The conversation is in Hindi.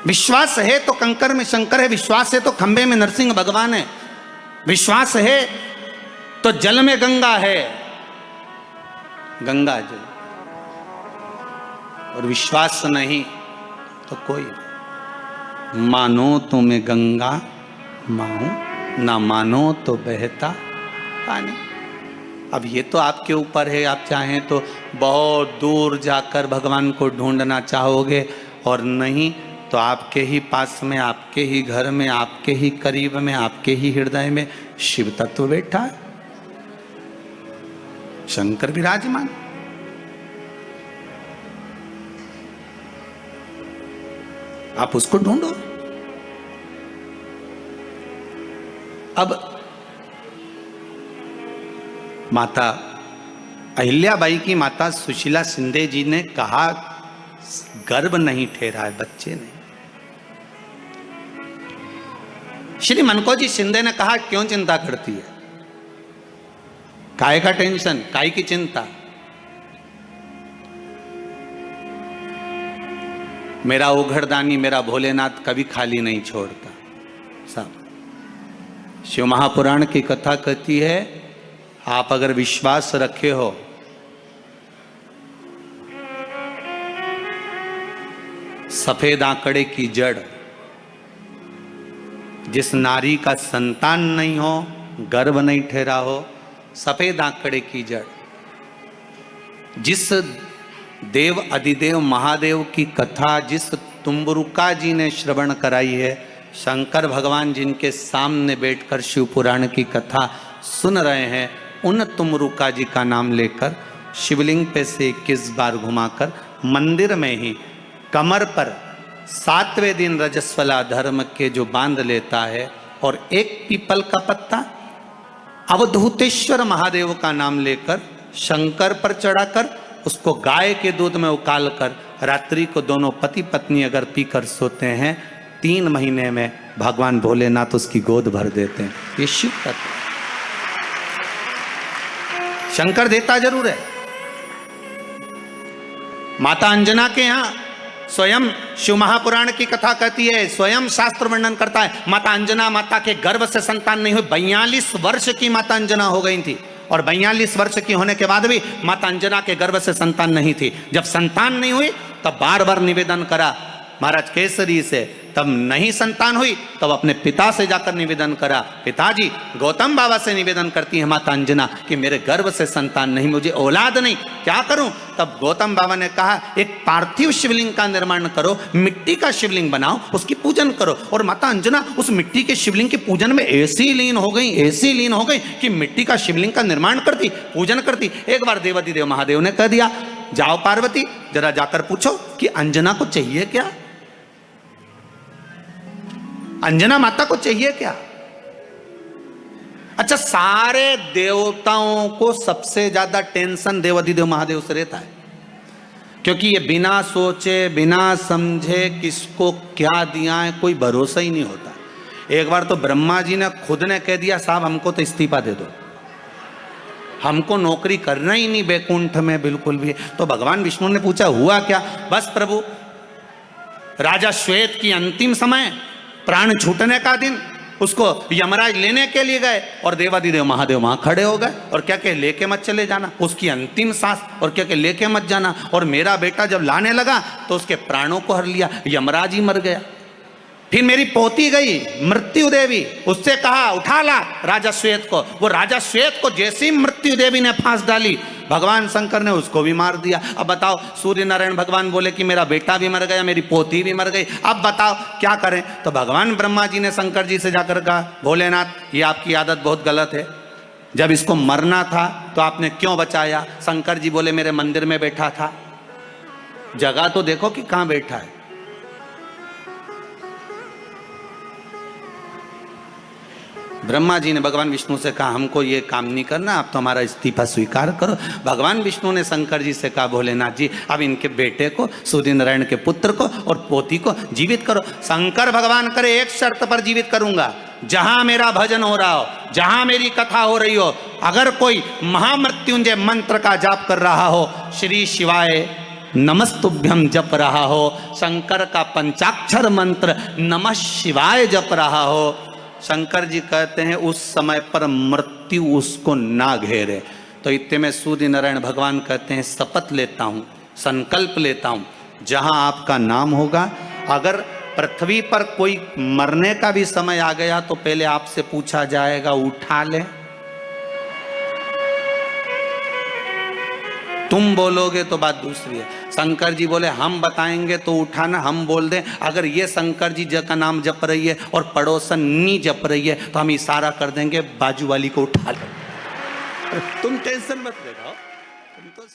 विश्वास है तो कंकर में शंकर है, विश्वास है तो खंबे में नरसिंह भगवान है, विश्वास है तो जल में गंगा है, गंगा जल, और विश्वास नहीं तो कोई। मानो तो मैं गंगा माऊं, ना मानो तो बहता पानी। अब ये तो आपके ऊपर है, आप चाहें तो बहुत दूर जाकर भगवान को ढूंढना चाहोगे, और नहीं तो आपके ही पास में, आपके ही घर में, आपके ही करीब में, आपके ही हृदय में शिव तत्व बैठा है, शंकर विराजमान। आप उसको ढूंढो। अब माता अहिल्याबाई की माता सुशीला शिंदे जी ने कहा गर्भ नहीं ठहरा है, बच्चे नहीं। श्री मनकोजी शिंदे ने कहा क्यों चिंता करती है, काय का टेंशन, काय की चिंता। मेरा उघड़दानी मेरा भोलेनाथ कभी खाली नहीं छोड़ता। सब शिव महापुराण की कथा कहती है, आप अगर विश्वास रखे हो सफेद आंकड़े की जड़, जिस नारी का संतान नहीं हो, गर्भ नहीं ठहरा हो, सफेद आंकड़े की जड़, जिस देव अधिदेव महादेव की कथा जिस तुम्बरुका जी ने श्रवण कराई है, शंकर भगवान जिनके सामने बैठकर शिव पुराण की कथा सुन रहे हैं, उन तुम्बरुका जी का नाम लेकर शिवलिंग पे से 21 बार घुमाकर मंदिर में ही कमर पर 7वें दिन रजस्वला धर्म के जो बांध लेता है, और एक पीपल का पत्ता अवधूतेश्वर महादेव का नाम लेकर शंकर पर चढ़ाकर उसको गाय के दूध में उकाल कर रात्रि को दोनों पति पत्नी अगर पीकर सोते हैं, 3 महीने में भगवान भोलेनाथ उसकी गोद भर देते हैं। ये शिव तत्व। शंकर देता जरूर है। माता अंजना के यहां स्वयं शिव महापुराण की कथा कहती है, स्वयं शास्त्र वर्णन करता है, माता अंजना माता के गर्भ से संतान नहीं हुई। 42 वर्ष की माता अंजना हो गई थी, और 42 वर्ष की होने के बाद भी माता अंजना के गर्भ से संतान नहीं थी। जब संतान नहीं हुई तब बार बार निवेदन करा महाराज केसरी से, तब नहीं संतान हुई तब अपने पिता से जाकर निवेदन करा, पिताजी। गौतम बाबा से निवेदन करती है माता अंजना कि मेरे गर्भ से संतान नहीं, मुझे औलाद नहीं, क्या करूं। तब गौतम बाबा ने कहा एक पार्थिव शिवलिंग का निर्माण करो, मिट्टी का शिवलिंग बनाओ, उसकी पूजन करो। और माता अंजना उस मिट्टी के शिवलिंग के पूजन में ऐसी लीन हो गई, ऐसी लीन हो गई कि मिट्टी का शिवलिंग का निर्माण करती, पूजन करती। एक बार देवाधिदेव महादेव ने कह दिया, जाओ पार्वती जरा जाकर पूछो कि अंजना को चाहिए क्या, अंजना माता को चाहिए क्या। अच्छा, सारे देवताओं को सबसे ज्यादा टेंशन देवाधिदेव महादेव से रहता है, क्योंकि ये बिना सोचे बिना समझे किसको क्या दिया है कोई भरोसा ही नहीं होता। एक बार तो ब्रह्मा जी ने खुद ने कह दिया, साहब हमको तो इस्तीफा दे दो, हमको नौकरी करना ही नहीं बैकुंठ में बिल्कुल भी। तो भगवान विष्णु ने पूछा हुआ क्या। बस प्रभु, राजा श्वेत की अंतिम समय, प्राण छूटने का दिन, उसको यमराज लेने के लिए गए और देवाधिदेव महादेव वहां खड़े हो गए और क्या कहे, लेके मत चले जाना, उसकी अंतिम सांस, और क्या कहे, लेके मत जाना। और मेरा बेटा जब लाने लगा तो उसके प्राणों को हर लिया, यमराज ही मर गया। फिर मेरी पोती गई मृत्यु देवी, उससे कहा उठा ला राजा श्वेत को। वो राजा श्वेत को जैसी मृत्यु देवी ने फांस डाली, भगवान शंकर ने उसको भी मार दिया। अब बताओ, सूर्य नारायण भगवान बोले कि मेरा बेटा भी मर गया, मेरी पोती भी मर गई, अब बताओ क्या करें। तो भगवान ब्रह्मा जी ने शंकर जी से जाकर कहा, भोलेनाथ ये आपकी आदत बहुत गलत है, जब इसको मरना था तो आपने क्यों बचाया। शंकर जी बोले मेरे मंदिर में बैठा था, जगह तो देखो कि कहां बैठा है। ब्रह्मा जी ने भगवान विष्णु से कहा हमको ये काम नहीं करना, आप तो हमारा इस्तीफा स्वीकार करो। भगवान विष्णु ने शंकर जी से कहा भोलेनाथ जी अब इनके बेटे को, सूर्य नारायण के पुत्र को और पोती को जीवित करो। शंकर भगवान करे एक शर्त पर जीवित करूंगा, जहां मेरा भजन हो रहा हो, जहां मेरी कथा हो रही हो, अगर कोई महामृत्युंजय मंत्र का जाप कर रहा हो, श्री शिवाय नमस्तुभ्यम जप रहा हो, शंकर का पंचाक्षर मंत्र नमः शिवाय जप रहा हो, शंकर जी कहते हैं उस समय पर मृत्यु उसको ना घेरे। तो इतने में सूर्य नारायण भगवान कहते हैं शपथ लेता हूँ, संकल्प लेता हूँ, जहाँ आपका नाम होगा, अगर पृथ्वी पर कोई मरने का भी समय आ गया तो पहले आपसे पूछा जाएगा उठा ले, तुम बोलोगे तो बात दूसरी है। शंकर जी बोले हम बताएंगे तो उठाना, हम बोल दें अगर ये शंकर जी का नाम जप रही है और पड़ोसन नी जप रही है तो हम इशारा कर देंगे बाजू वाली को उठा लो। तुम टेंशन मत ले, तुम तो